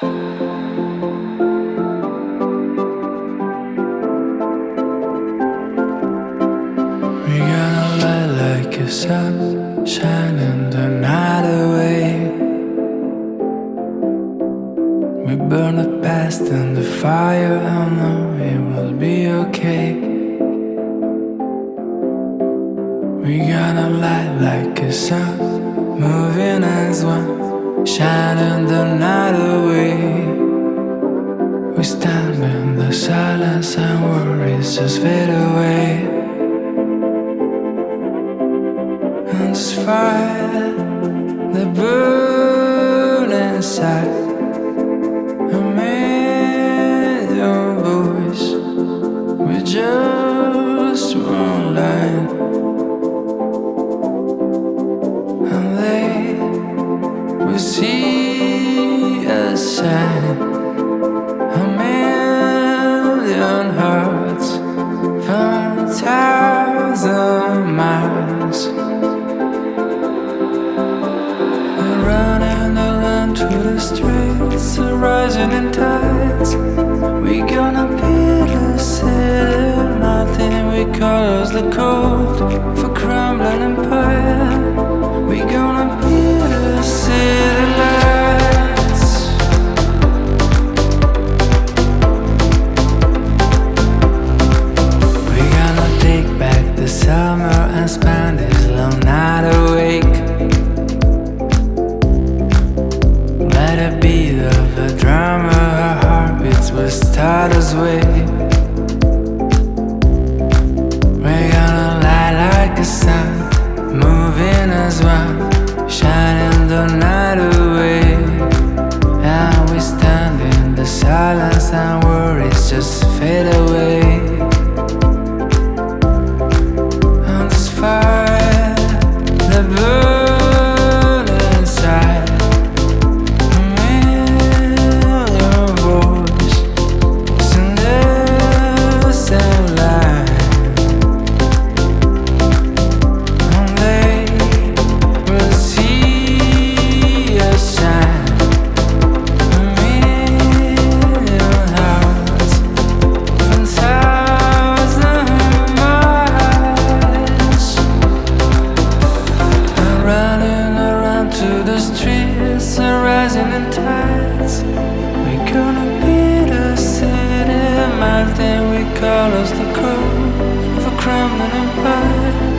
We gonna light like a sun, shining the night away. We burn the past in the fire, I know it will be okay. We gonna light like a sun, moving as one, shining the night away. We stand in the silence and worries just fade away. And this fire that burns inside, a million voices with just one line. And they will see us shine, a million hearts from 1,000 miles. We're running along to the streets, rising in tides. We gonna be the city, nothing we cause the cold for crumbling empire. We gonna be the city lights. We gonna take back the summer and spend this long night awake. Let it be the drama, our heartbeats will start us way. We're gonna light like a sun, moving as one, shining the night away. And we stand in the silence and worries just fade away. And this fire that burns inside, a million voices in the same line. And they will see us shine, a million hearts from 1,000 miles. And running around to the streets and rising in tides. We gonna be the city, melting, we call us the cold of a crumbling empire.